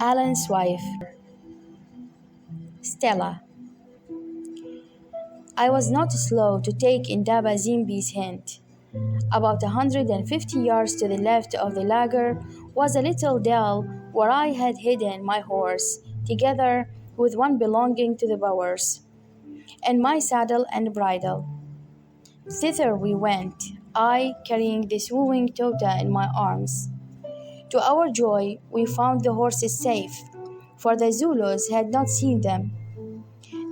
Allan's wife, Stella. I was not slow to take Indaba Zimbi's hint. About 150 yards to the left of the lager was a little dell where I had hidden my horse, together with one belonging to the Bowers, and my saddle and bridle. Thither we went, I carrying the swooning Tota in my arms. To our joy, we found the horses safe, for the Zulus had not seen them.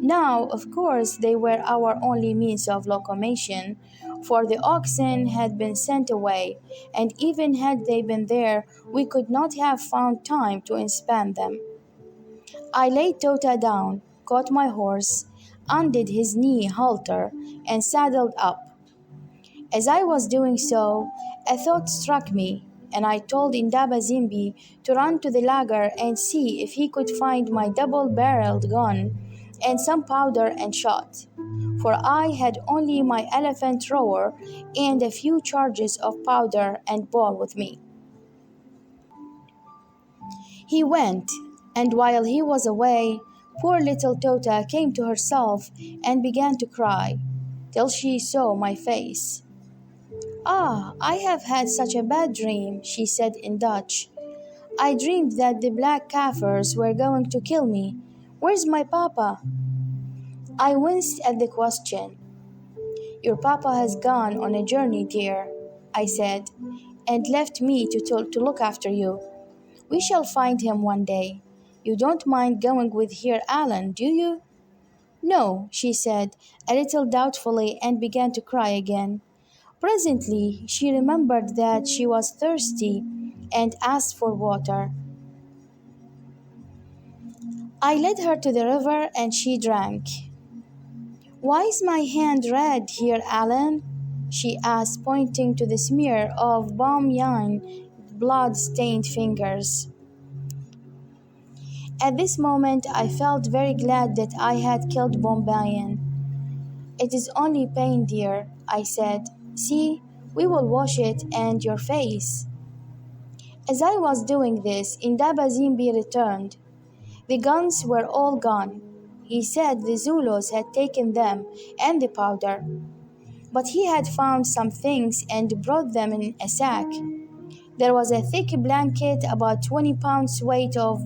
Now, of course, they were our only means of locomotion, for the oxen had been sent away, and even had they been there, we could not have found time to inspect them. I laid Tota down, caught my horse, undid his knee halter, and saddled up. As I was doing so, a thought struck me, and I told Indaba Zimbi to run to the lager and see if he could find my double-barreled gun and some powder and shot, for I had only my elephant roer and a few charges of powder and ball with me. He went, and while he was away, poor little Tota came to herself and began to cry, till she saw my face. "Ah, I have had such a bad dream," she said in Dutch. "I dreamed that the black Kaffirs were going to kill me. Where's my papa?" I winced at the question. "Your papa has gone on a journey, dear," I said, "and left me to look after you. We shall find him one day. You don't mind going with Herr Allan, do you?" "No," she said, a little doubtfully, and began to cry again. Presently she remembered that she was thirsty and asked for water. I led her to the river and she drank. "Why is my hand red, Herr Allan?" she asked, pointing to the smear of Bomyan blood-stained fingers. At this moment I felt very glad that I had killed Bombayan. "It is only pain, dear," I said. "See, we will wash it and your face." As I was doing this, Indaba Zimbi returned. The guns were all gone. He said the Zulus had taken them and the powder, but he had found some things and brought them in a sack. There was a thick blanket about 20 pounds weight of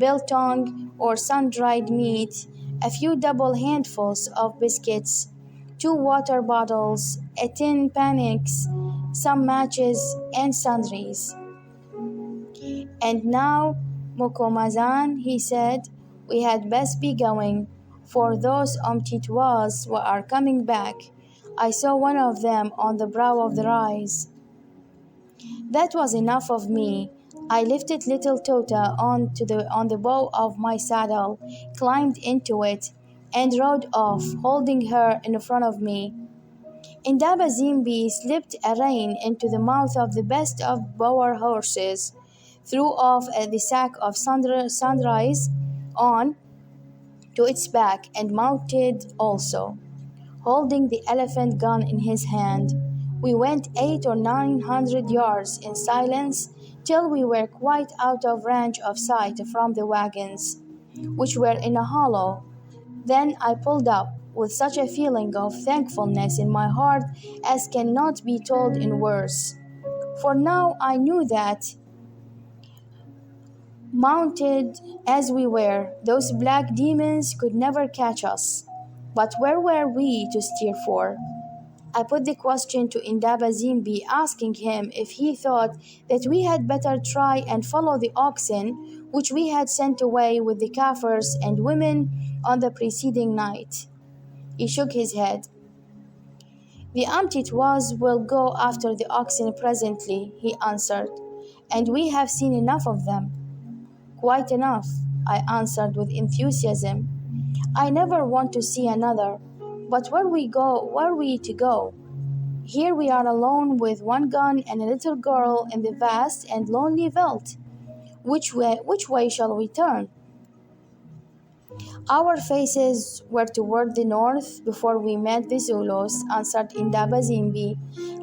biltong or sun-dried meat, a few double handfuls of biscuits, 2 water bottles, a tin panix, some matches, and sundries. "And now, Mukomazan," he said, "we had best be going, for those Umtitwas are coming back. I saw one of them on the brow of the rise." That was enough of me. I lifted little Tota on the bow of my saddle, climbed into it, and rode off, holding her in front of me. Indaba Zimbi slipped a rein into the mouth of the best of Boer horses, threw off the sack of sunrise on to its back, and mounted also, holding the elephant gun in his hand. We went 800 or 900 yards in silence till we were quite out of range of sight from the wagons, which were in a hollow. Then I pulled up, with such a feeling of thankfulness in my heart as cannot be told in words. For now I knew that, mounted as we were, those black demons could never catch us. But where were we to steer for? I put the question to Indaba Zimbi, asking him if he thought that we had better try and follow the oxen which we had sent away with the Kaffirs and women on the preceding night. He shook his head. "The Umtitwas will go after the oxen presently," he answered, "and we have seen enough of them." "Quite enough," I answered with enthusiasm. "I never want to see another. But where are we to go? Here we are alone with one gun and a little girl in the vast and lonely veldt. Which way shall we turn?" "Our faces were toward the north before we met the Zulus," answered Indaba Zimbi.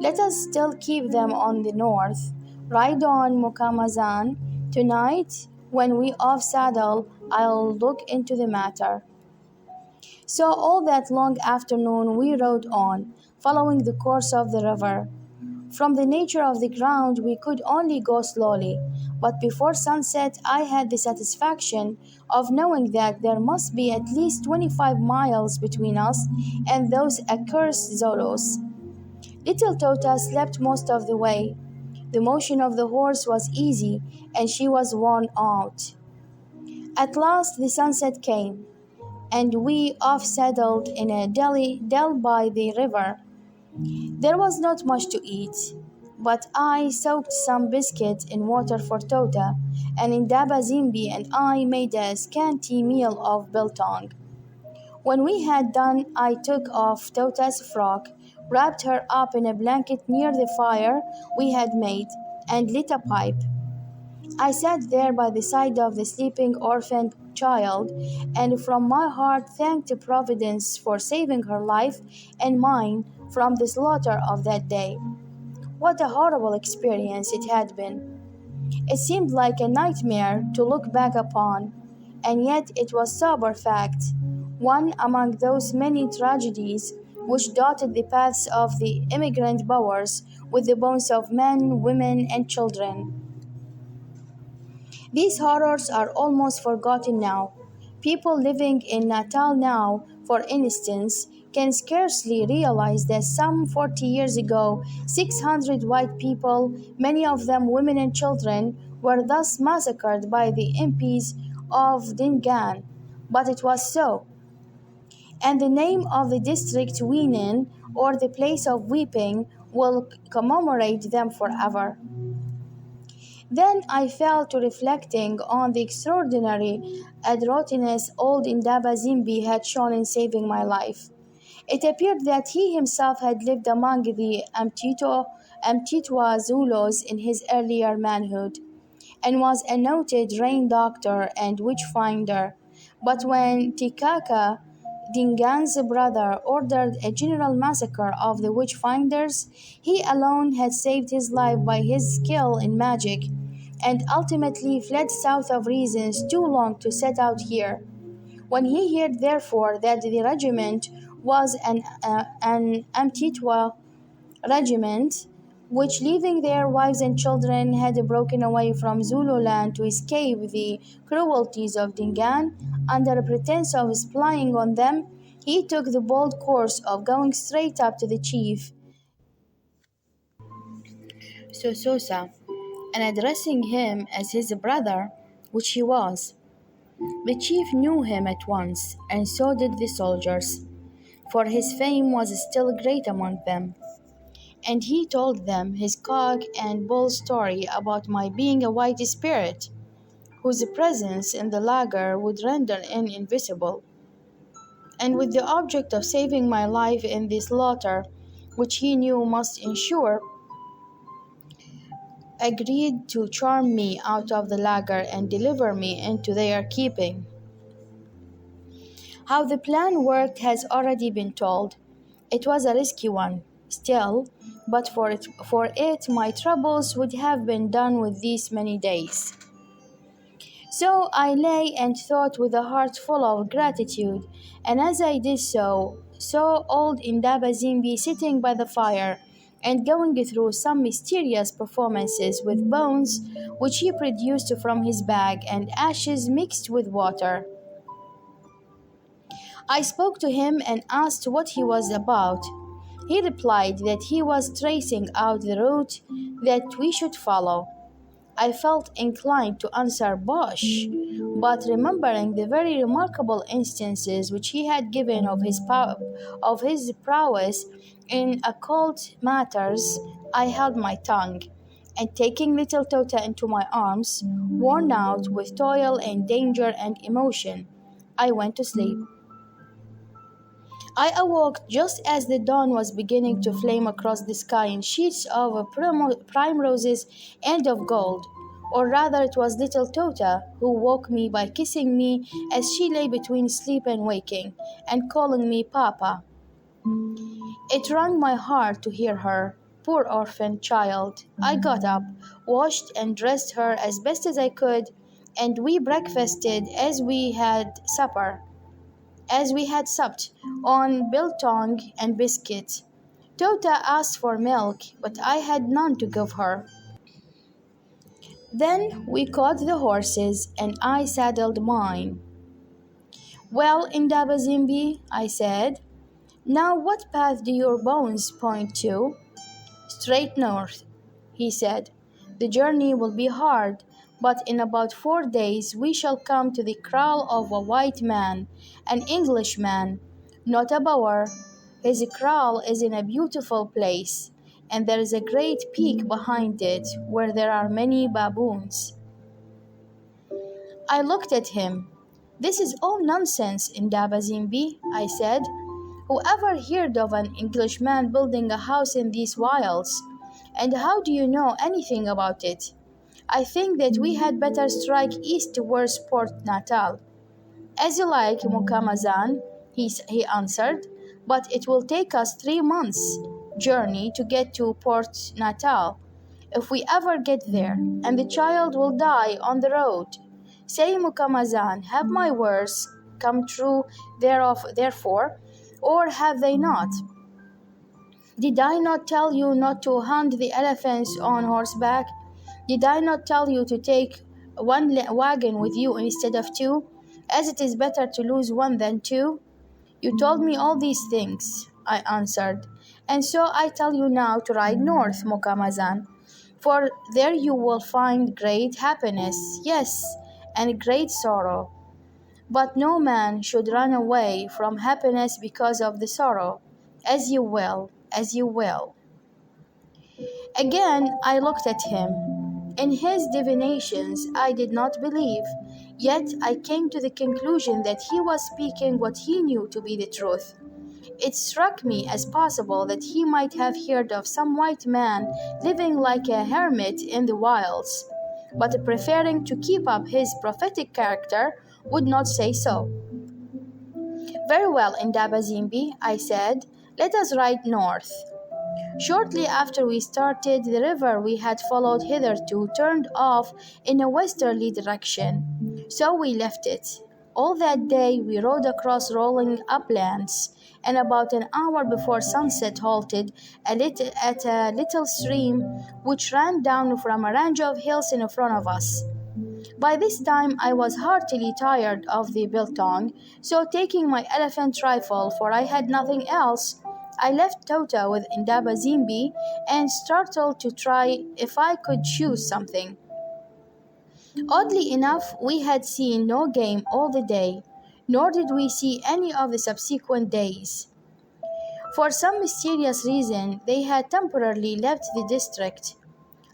"Let us still keep them on the north. Ride on, Mukamazan. Tonight When we off saddle, I'll look into the matter. So all that long afternoon we rode on, following the course of the river. From the nature of the ground, we could only go slowly, but before sunset, I had the satisfaction of knowing that there must be at least 25 miles between us and those accursed Zulus. Little Tota slept most of the way. The motion of the horse was easy, and she was worn out. At last the sunset came, and we off saddled in a dell by the river. There was not much to eat, but I soaked some biscuit in water for Tota, and Indaba Zimbi and I made a scanty meal of biltong. When we had done, I took off Tota's frock, wrapped her up in a blanket near the fire we had made, and lit a pipe. I sat there by the side of the sleeping orphan child, and from my heart thanked Providence for saving her life and mine from the slaughter of that day. What a horrible experience it had been! It seemed like a nightmare to look back upon, and yet it was sober fact, one among those many tragedies which dotted the paths of the immigrant Boers with the bones of men, women, and children. These horrors are almost forgotten now. People living in Natal now, for instance, can scarcely realize that some 40 years ago, 600 white people, many of them women and children, were thus massacred by the impis of Dingaan. But it was so. And the name of the district Weenen, or the place of weeping, will commemorate them forever. Then I fell to reflecting on the extraordinary adroitness old Indaba Zimbi had shown in saving my life. It appeared that he himself had lived among the Amtitwa Zulus in his earlier manhood, and was a noted rain doctor and witch finder. But when Tikaka, Dingaan's brother, ordered a general massacre of the witch finders, he alone had saved his life by his skill in magic, and ultimately fled south of reasons too long to set out here. When he heard, therefore, that the regiment was an Amtitwa regiment, which, leaving their wives and children, had broken away from Zululand to escape the cruelties of Dingaan, under a pretense of spying on them, he took the bold course of going straight up to the chief, Sososa, and addressing him as his brother, which he was. The chief knew him at once, and so did the soldiers, for his fame was still great among them. And he told them his cock and bull story about my being a white spirit, whose presence in the lager would render him invisible, and with the object of saving my life in the slaughter, which he knew must ensure, agreed to charm me out of the lager and deliver me into their keeping. How the plan worked has already been told. It was a risky one, still, but for it my troubles would have been done with these many days. So I lay and thought with a heart full of gratitude, and as I did so, saw old Indaba Zimbi sitting by the fire and going through some mysterious performances with bones which he produced from his bag and ashes mixed with water. I spoke to him and asked what he was about. He replied that he was tracing out the route that we should follow. I felt inclined to answer bosh, but remembering the very remarkable instances which he had given of his prowess in occult matters, I held my tongue, and taking little Tota into my arms, worn out with toil and danger and emotion, I went to sleep. I awoke just as the dawn was beginning to flame across the sky in sheets of primroses and of gold. Or rather, it was little Tota who woke me by kissing me as she lay between sleep and waking, and calling me Papa. It wrung my heart to hear her. Poor orphan child. I got up, washed and dressed her as best as I could, and we breakfasted as we had supped on biltong and biscuit. Tota asked for milk, but I had none to give her. Then we caught the horses, and I saddled mine. Well, Indaba Zimbi, I said, now what path do your bones point to? Straight north, he said. The journey will be hard, but in about 4 days we shall come to the kraal of a white man, an Englishman, not a Boer. His kraal is in a beautiful place, and there is a great peak behind it where there are many baboons. I looked at him. This is all nonsense, Indaba Zimbi, I said. Whoever heard of an Englishman building a house in these wilds? And how do you know anything about it? I think that we had better strike east towards Port Natal. As you like, Mukamazan, he answered, but it will take us 3 months' journey to get to Port Natal, if we ever get there, and the child will die on the road. Say, Mukamazan, have my words come true therefore, or have they not? Did I not tell you not to hunt the elephants on horseback? Did I not tell you to take one wagon with you instead of two, as it is better to lose one than two? You told me all these things, I answered, and so I tell you now to ride north, Mukamazan, for there you will find great happiness, yes, and great sorrow. But no man should run away from happiness because of the sorrow, as you will, as you will. Again I looked at him. In his divinations I did not believe, yet I came to the conclusion that he was speaking what he knew to be the truth. It struck me as possible that he might have heard of some white man living like a hermit in the wilds, but preferring to keep up his prophetic character, would not say so. Very well, Indaba Zimbi, I said, let us ride north. Shortly after we started, the river we had followed hitherto turned off in a westerly direction, so we left it. All that day we rode across rolling uplands, and about an hour before sunset halted at a little stream which ran down from a range of hills in front of us. By this time I was heartily tired of the biltong, so taking my elephant rifle, for I had nothing else, I left Tota with Indaba Zimbi and started to try if I could choose something. Oddly enough, we had seen no game all the day, nor did we see any of the subsequent days. For some mysterious reason, they had temporarily left the district.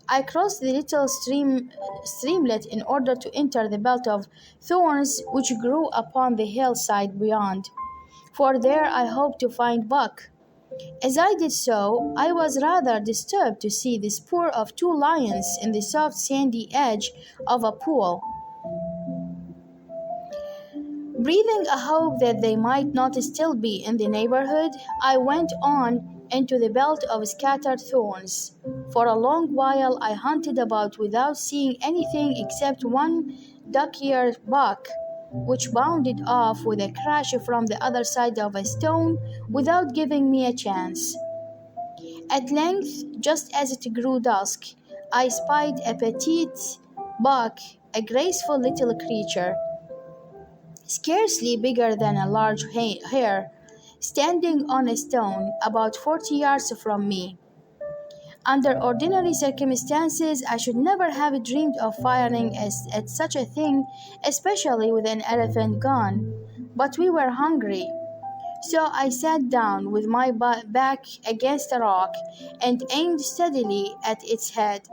I crossed the little streamlet in order to enter the belt of thorns which grew upon the hillside beyond, for there I hoped to find buck. As I did so, I was rather disturbed to see the spoor of two lions in the soft sandy edge of a pool. Breathing a hope that they might not still be in the neighborhood, I went on into the belt of scattered thorns. For a long while I hunted about without seeing anything except one duck-eared buck, which bounded off with a crash from the other side of a stone without giving me a chance. At length, just as it grew dusk, I spied a petite buck, a graceful little creature, scarcely bigger than a large hare, standing on a stone about 40 yards from me. Under ordinary circumstances, I should never have dreamed of firing at such a thing, especially with an elephant gun. But we were hungry, so I sat down with my back against a rock and aimed steadily at its head.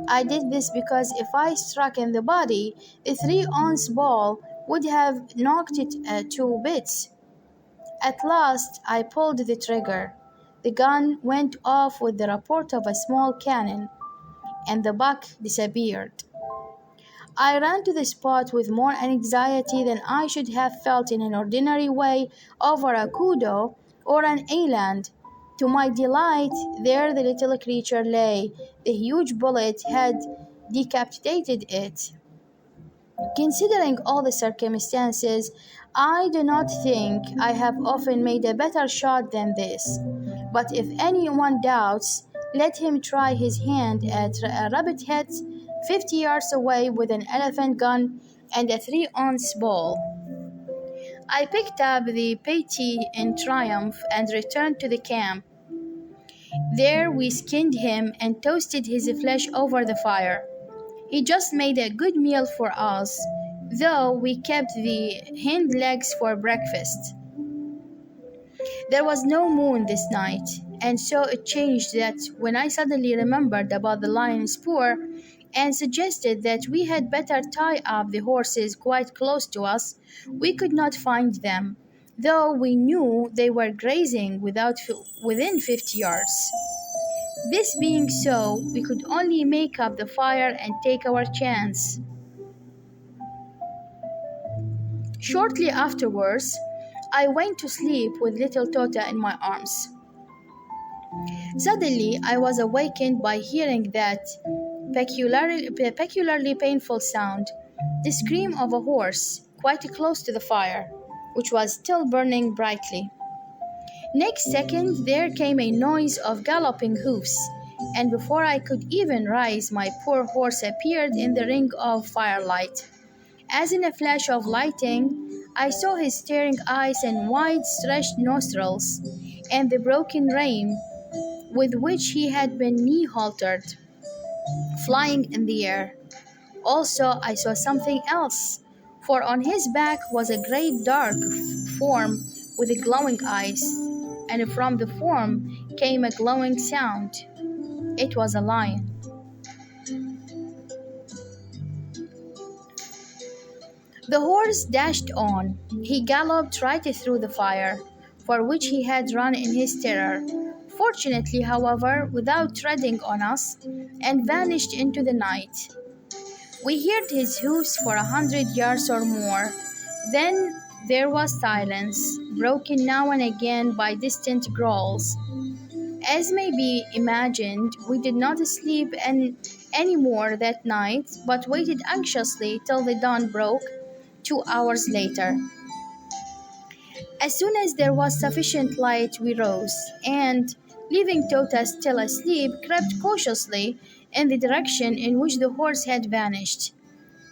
I did this because if I struck in the body, the 3-ounce ball would have knocked it to bits. At last I pulled the trigger. The gun went off with the report of a small cannon, and the buck disappeared. I ran to the spot with more anxiety than I should have felt in an ordinary way over a kudu or an eland. To my delight, there the little creature lay. The huge bullet had decapitated it. Considering all the circumstances, I do not think I have often made a better shot than this. But if anyone doubts, let him try his hand at a rabbit head 50 yards away with an elephant gun and a 3-ounce ball. I picked up the patty in triumph and returned to the camp. There we skinned him and toasted his flesh over the fire. He just made a good meal for us, though we kept the hind legs for breakfast. There was no moon this night, and so it changed that when I suddenly remembered about the lion's spoor and suggested that we had better tie up the horses quite close to us, we could not find them, though we knew they were grazing within 50 yards. This being so, we could only make up the fire and take our chance. Shortly afterwards, I went to sleep with little Tota in my arms. Suddenly, I was awakened by hearing that peculiarly painful sound, the scream of a horse, quite close to the fire, which was still burning brightly. Next second, there came a noise of galloping hoofs, and before I could even rise, my poor horse appeared in the ring of firelight. As in a flash of lightning, I saw his staring eyes and wide stretched nostrils, and the broken rein with which he had been knee-haltered, flying in the air. Also, I saw something else, for on his back was a great dark form with glowing eyes, and from the form came a glowing sound. It was a lion. The horse dashed on. He galloped right through the fire, for which he had run in his terror, fortunately, however, without treading on us, and vanished into the night. We heard his hoofs for 100 yards or more. Then there was silence, broken now and again by distant growls. As may be imagined, we did not sleep any more that night, but waited anxiously till the dawn broke 2 hours later. As soon as there was sufficient light, we rose, and, leaving Tota still asleep, crept cautiously in the direction in which the horse had vanished.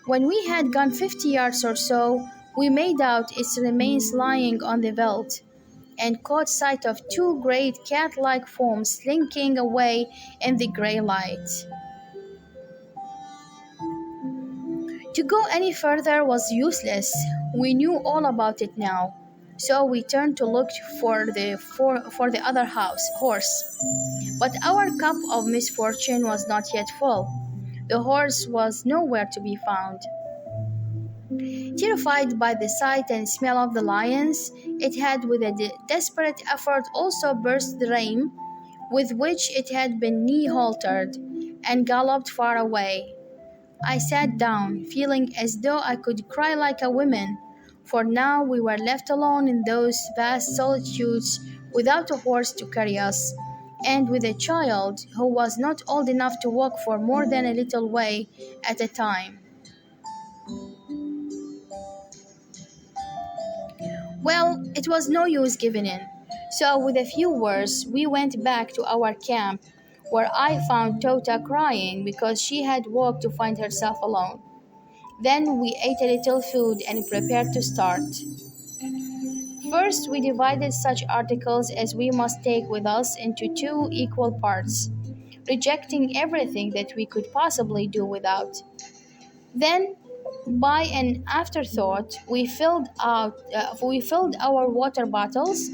When we had gone 50 yards or so, we made out its remains lying on the veldt, and caught sight of two great cat-like forms slinking away in the grey light. To go any further was useless. We knew all about it now, so we turned to look for the other horse. But our cup of misfortune was not yet full. The horse was nowhere to be found. Terrified by the sight and smell of the lions, it had with a desperate effort also burst the rein with which it had been knee-haltered, and galloped far away. I sat down, feeling as though I could cry like a woman, for now we were left alone in those vast solitudes without a horse to carry us, and with a child who was not old enough to walk for more than a little way at a time. Well, it was no use giving in, so with a few words we went back to our camp, where I found Tota crying because she had walked to find herself alone. Then we ate a little food and prepared to start. First, we divided such articles as we must take with us into 2 equal parts, rejecting everything that we could possibly do without. Then, by an afterthought, we filled our water bottles.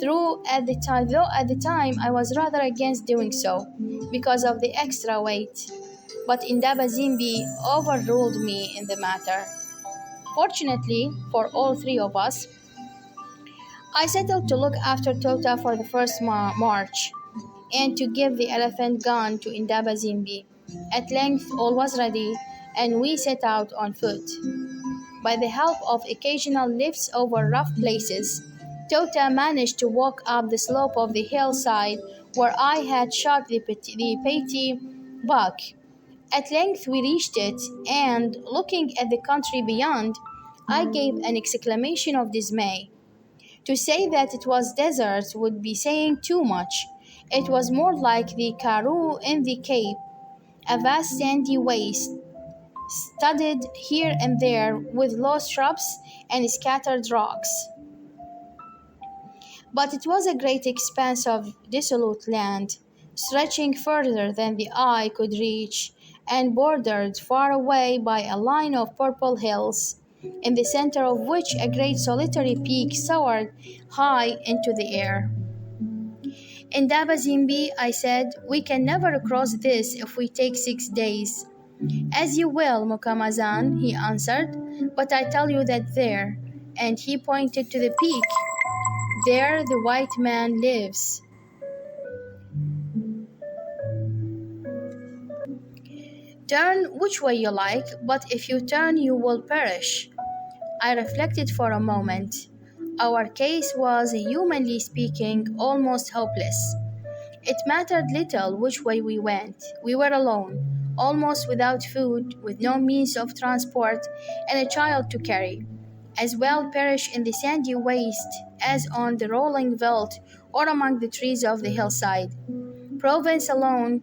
Though at the time I was rather against doing so, because of the extra weight. But Indaba Zimbi overruled me in the matter. Fortunately for all 3 of us, I settled to look after Tota for the first march, and to give the elephant gun to Indaba Zimbi. At length all was ready, and we set out on foot. By the help of occasional lifts over rough places, Tota managed to walk up the slope of the hillside where I had shot the petty buck, At length we reached it, and looking at the country beyond, I gave an exclamation of dismay. To say that it was desert would be saying too much. It was more like the Karoo in the Cape, a vast sandy waste, studded here and there with low shrubs and scattered rocks. But it was a great expanse of desolate land, stretching further than the eye could reach, and bordered far away by a line of purple hills, in the center of which a great solitary peak soared high into the air. In Dabazimbi, I said, we can never cross this if we take 6 days. As you will, Mukamazan, he answered, but I tell you that there, and he pointed to the peak, there the white man lives. Turn which way you like, but if you turn, you will perish. I reflected for a moment. Our case was, humanly speaking, almost hopeless. It mattered little which way we went. We were alone, almost without food, with no means of transport, and a child to carry. As well perish in the sandy waste as on the rolling veldt or among the trees of the hillside. Providence alone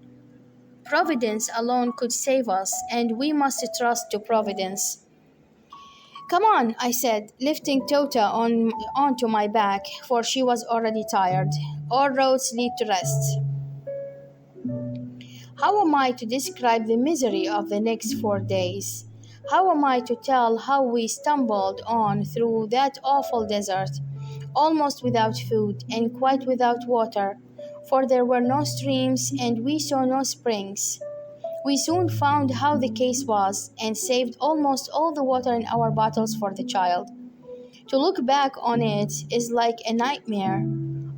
could save us, and we must trust to Providence. Come on, I said, lifting Tota onto my back, for she was already tired. All roads lead to rest. How am I to describe the misery of the next 4 days? How am I to tell how we stumbled on through that awful desert, almost without food and quite without water, for there were no streams and we saw no springs? We soon found how the case was, and saved almost all the water in our bottles for the child. To look back on it is like a nightmare.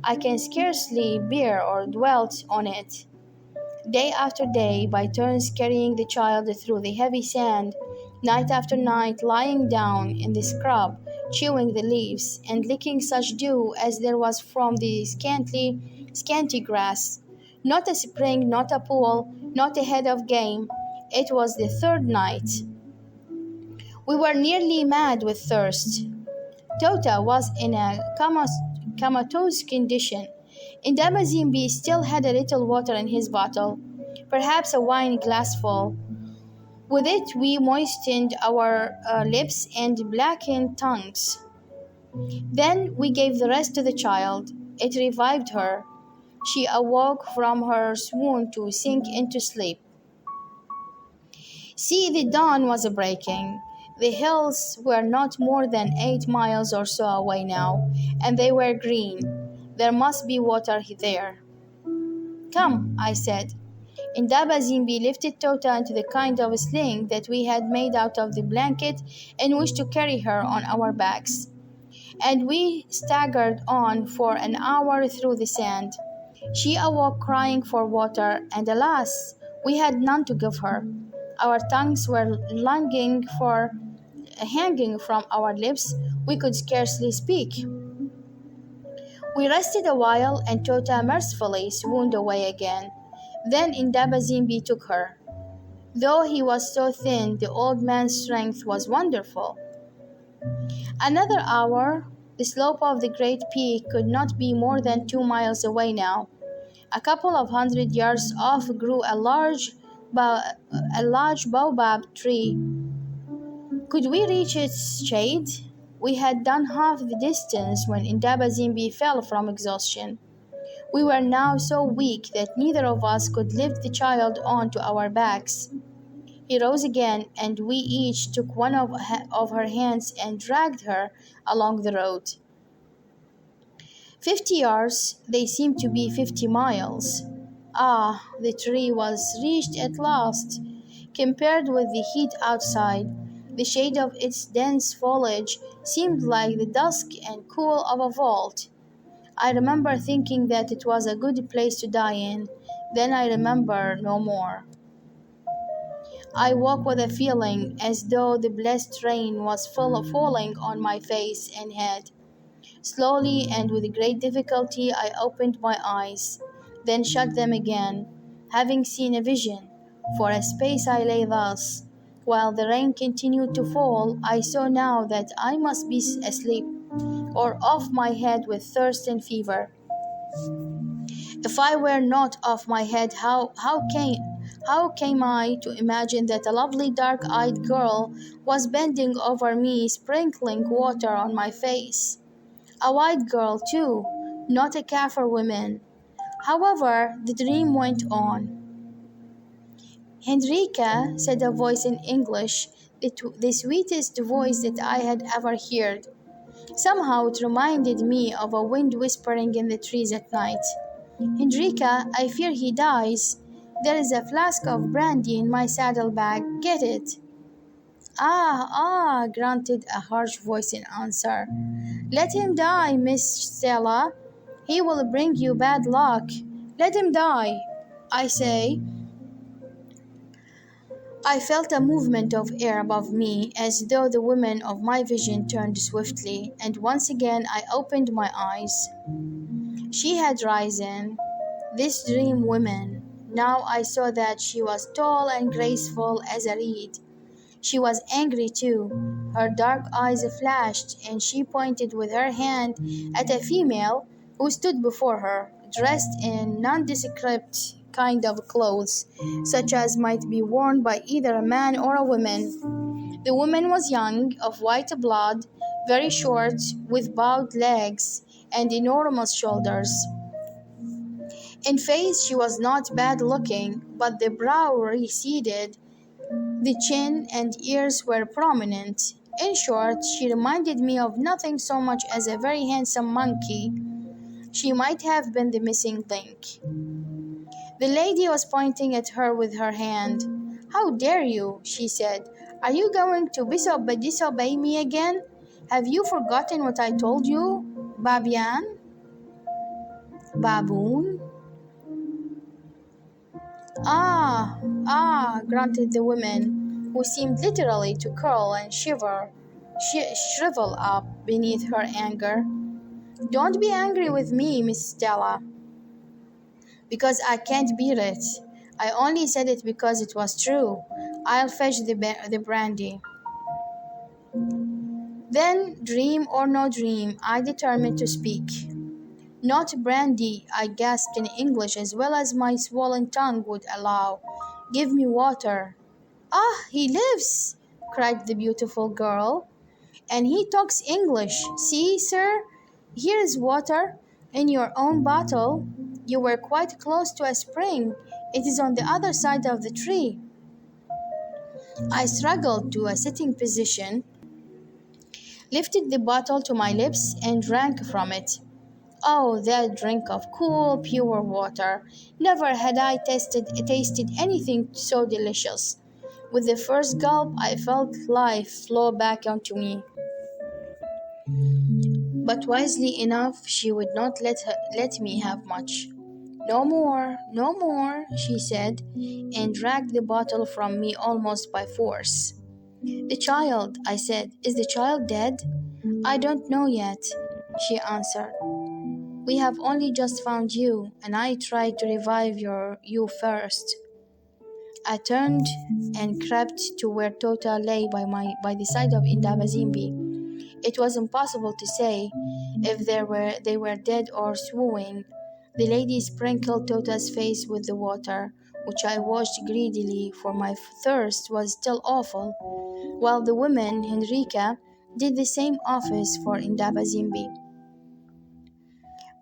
I can scarcely bear or dwell on it. Day after day, by turns carrying the child through the heavy sand, night after night lying down in the scrub, chewing the leaves, and licking such dew as there was from the scanty grass. Not a spring, not a pool, not a head of game. It was the third night. We were nearly mad with thirst. Tota was in a comatose condition. Indamazimbi still had a little water in his bottle, perhaps a wine glassful. With it we moistened our lips and blackened tongues. Then we gave the rest to the child. It revived her. She awoke from her swoon to sink into sleep. See, the dawn was breaking. The hills were not more than 8 miles or so away now, and they were green. There must be water there. Come, I said. Indaba-zimbi lifted Tota into the kind of sling that we had made out of the blanket in which to carry her on our backs. And we staggered on for an hour through the sand. She awoke crying for water, and alas, we had none to give her. Our tongues were hanging from our lips. We could scarcely speak. We rested a while, and Tota mercifully swooned away again. Then Indaba-zimbi took her. Though he was so thin, the old man's strength was wonderful. Another hour. The slope of the great peak could not be more than 2 miles away now. A couple of 100 yards off grew a large baobab tree. Could we reach its shade? We had done half the distance when Indaba-zimbi fell from exhaustion. We were now so weak that neither of us could lift the child onto our backs. He rose again, and we each took one of her hands and dragged her along the road. 50 yards, they seemed to be 50 miles. Ah, the tree was reached at last. Compared with the heat outside, the shade of its dense foliage seemed like the dusk and cool of a vault. I remember thinking that it was a good place to die in. Then I remember no more. I woke with a feeling as though the blessed rain was falling on my face and head. Slowly and with great difficulty I opened my eyes, then shut them again, having seen a vision. For a space I lay thus. While the rain continued to fall, I saw now that I must be asleep, or off my head with thirst and fever. If I were not off my head, how came I to imagine that a lovely dark-eyed girl was bending over me, sprinkling water on my face? A white girl, too, not a Kafir woman. However, the dream went on. "Henrika," said a voice in English, the sweetest voice that I had ever heard. Somehow it reminded me of a wind whispering in the trees at night. "Henrika, I fear he dies. There is a flask of brandy in my saddlebag. Get it." "Ah, ah," grunted a harsh voice in answer. "Let him die, Miss Stella. He will bring you bad luck. Let him die, I say." I felt a movement of air above me, as though the woman of my vision turned swiftly, and once again I opened my eyes. She had risen, this dream woman. Now I saw that she was tall and graceful as a reed. She was angry too. Her dark eyes flashed, and she pointed with her hand at a female who stood before her, dressed in nondescript kind of clothes, such as might be worn by either a man or a woman. The woman was young, of white blood, very short, with bowed legs and enormous shoulders. In face she was not bad looking, but the brow receded, the chin and ears were prominent. In short, she reminded me of nothing so much as a very handsome monkey. She might have been the missing link. The lady was pointing at her with her hand. "How dare you?" she said. "Are you going to disobey me again? Have you forgotten what I told you, Babian? Baboon?" "Ah, ah," grunted the woman, who seemed literally to curl and shrivel up beneath her anger. "Don't be angry with me, Miss Stella, because I can't bear it. I only said it because it was true. I'll fetch the brandy." Then, dream or no dream, I determined to speak. "Not brandy," I gasped in English as well as my swollen tongue would allow. "Give me water." "Ah, he lives!" cried the beautiful girl. "And he talks English. See, sir, here is water in your own bottle. You were quite close to a spring. It is on the other side of the tree." I struggled to a sitting position, lifted the bottle to my lips, and drank from it. Oh, that drink of cool, pure water! Never had I tasted anything so delicious. With the first gulp, I felt life flow back onto me. But wisely enough, she would not let me have much. "No more, no more," she said, and dragged the bottle from me almost by force. "The child," I said. "Is the child dead?" "I don't know yet," she answered. "We have only just found you, and I tried to revive you first." I turned and crept to where Tota lay by the side of Indabazimbi. It was impossible to say if they were dead or swooning. The lady sprinkled Tota's face with the water, which I washed greedily, for my thirst was still awful, while the woman, Henrika, did the same office for Indabazimbi.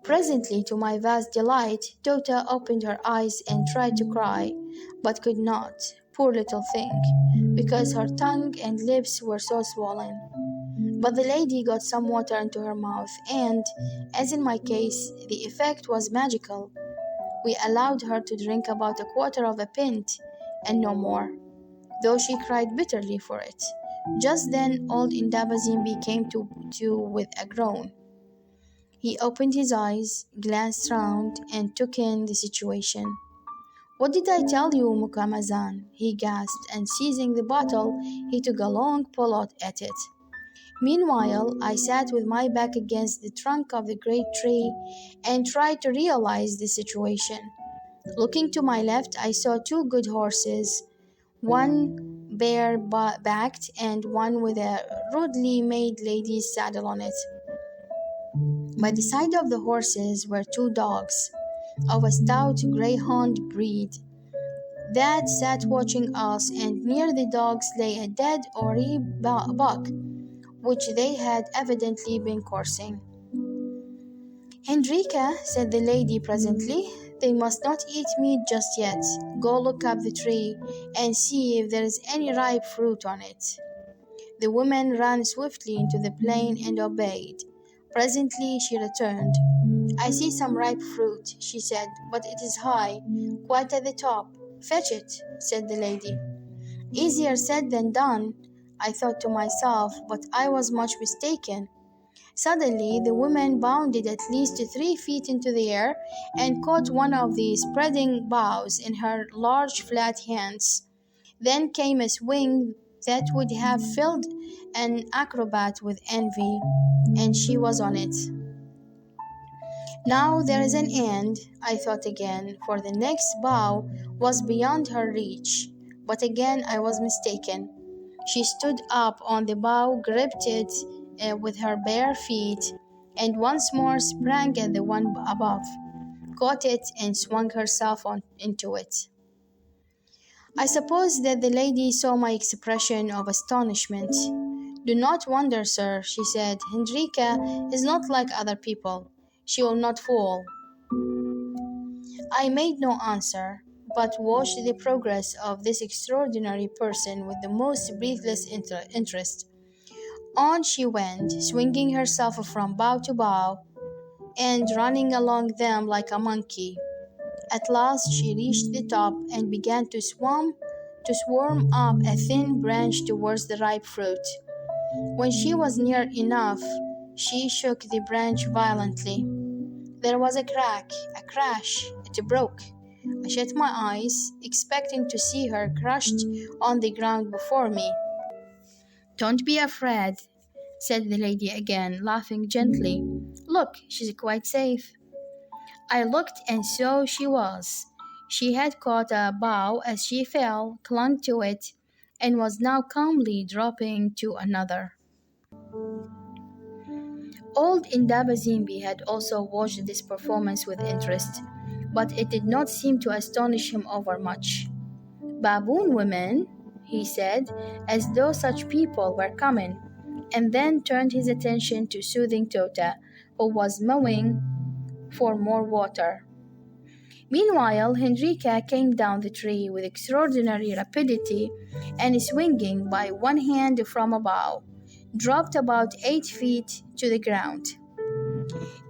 Presently, to my vast delight, Tota opened her eyes and tried to cry, but could not, poor little thing, because her tongue and lips were so swollen. But the lady got some water into her mouth, and, as in my case, the effect was magical. We allowed her to drink about a quarter of a pint, and no more, though she cried bitterly for it. Just then old Indabazimbi came to with a groan. He opened his eyes, glanced round, and took in the situation. "What did I tell you, Mukamazan?" he gasped, and seizing the bottle, he took a long pull at it. Meanwhile, I sat with my back against the trunk of the great tree and tried to realize the situation. Looking to my left, I saw two good horses, one backed and one with a rudely made lady's saddle on it. By the side of the horses were two dogs of a stout greyhound breed that sat watching us, and near the dogs lay a dead Ori buck, which they had evidently been coursing. "Hendrika," said the lady presently, "they must not eat meat just yet. Go look up the tree and see if there is any ripe fruit on it." The woman ran swiftly into the plain and obeyed. Presently she returned. "I see some ripe fruit," she said, "but it is high, quite at the top." "Fetch it," said the lady. Easier said than done, I thought to myself, but I was much mistaken. Suddenly the woman bounded at least 3 feet into the air and caught one of the spreading boughs in her large flat hands. Then came a swing that would have filled an acrobat with envy, and she was on it. Now there is an end, I thought again, for the next bough was beyond her reach. But again I was mistaken. She stood up on the bough, gripped it with her bare feet, and once more sprang at the one above, caught it, and swung herself into it. I suppose that the lady saw my expression of astonishment. "Do not wonder, sir," she said. "Hendrika is not like other people. She will not fall." I made no answer, but watched the progress of this extraordinary person with the most breathless interest. On she went, swinging herself from bough to bough, and running along them like a monkey. At last she reached the top and began to swarm up a thin branch towards the ripe fruit. When she was near enough, she shook the branch violently. There was a crack, a crash. It broke. I shut my eyes, expecting to see her crushed on the ground before me. "Don't be afraid," said the lady again, laughing gently. "Look, she's quite safe." I looked, and so she was. She had caught a bough as she fell, clung to it, and was now calmly dropping to another. Old Indabazimbi had also watched this performance with interest, but it did not seem to astonish him overmuch. "Baboon women," he said, as though such people were common, and then turned his attention to soothing Tota, who was mowing for more water. Meanwhile, Hendrika came down the tree with extraordinary rapidity, and swinging by one hand from a bough, dropped about 8 feet to the ground.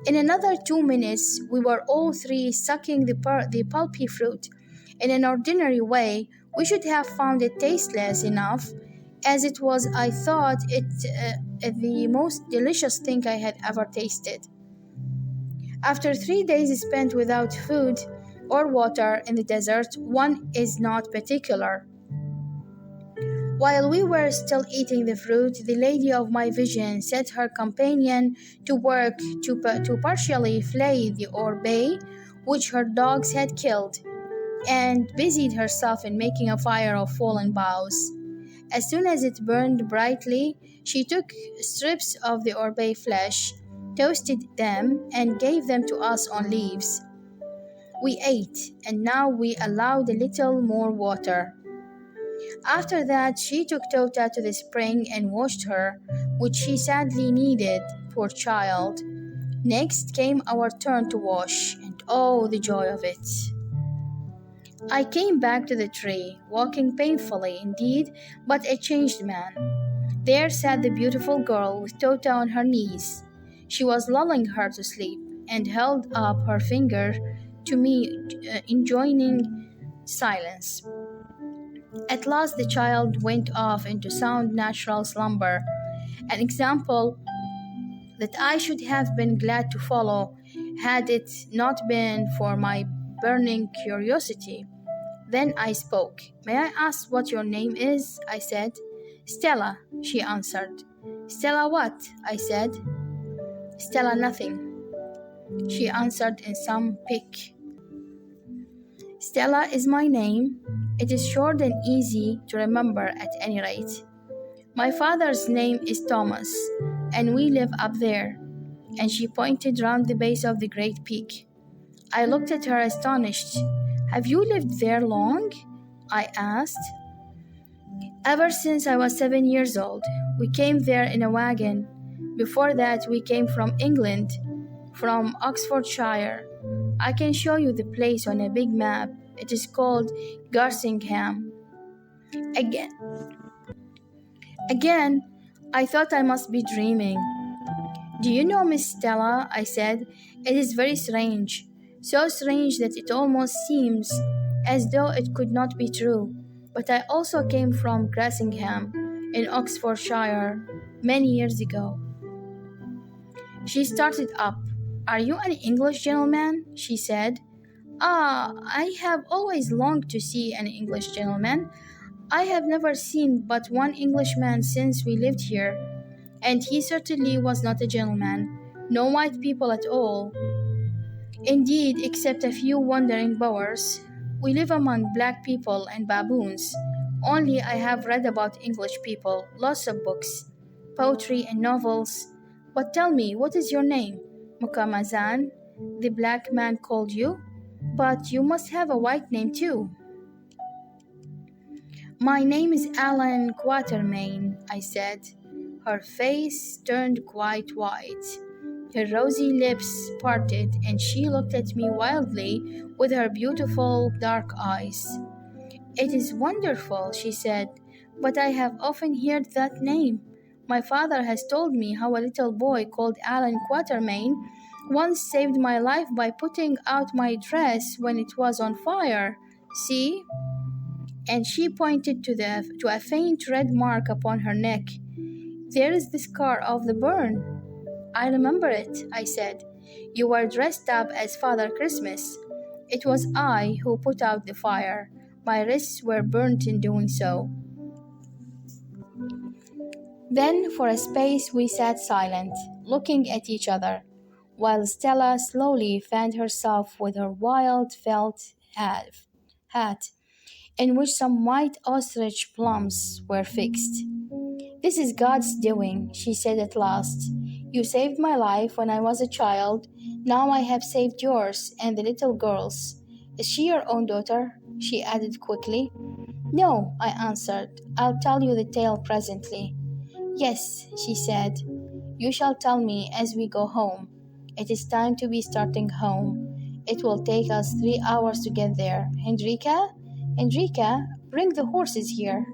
In another 2 minutes, we were all three sucking the pulpy fruit. In an ordinary way, we should have found it tasteless enough, as it was. I thought it the most delicious thing I had ever tasted. After 3 days spent without food or water in the desert, one is not particular. While we were still eating the fruit, the lady of my vision set her companion to work to partially flay the orbe which her dogs had killed, and busied herself in making a fire of fallen boughs. As soon as it burned brightly, she took strips of the orbe flesh, toasted them, and gave them to us on leaves. We ate, and now we allowed a little more water. After that, she took Tota to the spring and washed her, which she sadly needed, poor child. Next came our turn to wash, and oh, the joy of it! I came back to the tree, walking painfully indeed, but a changed man. There sat the beautiful girl with Tota on her knees. She was lulling her to sleep, and held up her finger to me, enjoining silence. At last the child went off into sound natural slumber, an example that I should have been glad to follow had it not been for my burning curiosity. Then I spoke. "May I ask what your name is?" I said. "Stella," she answered. "Stella what?" I said. "Stella nothing," she answered in some pique. Stella is my name. It is short and easy to remember at any rate. My father's name is Thomas, and we live up there. And she pointed round the base of the great peak. I looked at her astonished. Have you lived there long? I asked. Ever since I was 7 years old. We came there in a wagon. Before that, we came from England, from Oxfordshire. I can show you the place on a big map. It is called Garsingham. Again, I thought I must be dreaming. Do you know, Miss Stella? I said. It is very strange. So strange that it almost seems as though it could not be true. But I also came from Grassingham in Oxfordshire many years ago. She started up. Are you an English gentleman? She said. I have always longed to see an English gentleman. I have never seen but one Englishman since we lived here, and he certainly was not a gentleman. No white people at all. Indeed, except a few wandering Boers. We live among black people and baboons. Only I have read about English people, lots of books, poetry and novels. But tell me, what is your name? Mukamazan, the black man called you? But you must have a white name too. My name is Allan Quatermain, I said. Her face turned quite white. Her rosy lips parted, and she looked at me wildly with her beautiful dark eyes. It is wonderful, she said, but I have often heard that name. My father has told me how a little boy called Allan Quatermain once saved my life by putting out my dress when it was on fire. See? And she pointed to a faint red mark upon her neck. There is the scar of the burn. I remember it, I said. You were dressed up as Father Christmas. It was I who put out the fire. My wrists were burnt in doing so. Then for a space we sat silent, looking at each other, while Stella slowly fanned herself with her wild felt hat, in which some white ostrich plums were fixed. This is God's doing, she said at last. You saved my life when I was a child. Now I have saved yours and the little girl's. Is she your own daughter? She added quickly. No, I answered. I'll tell you the tale presently. Yes, she said. You shall tell me as we go home. It is time to be starting home. It will take us 3 hours to get there. Hendrika, bring the horses here.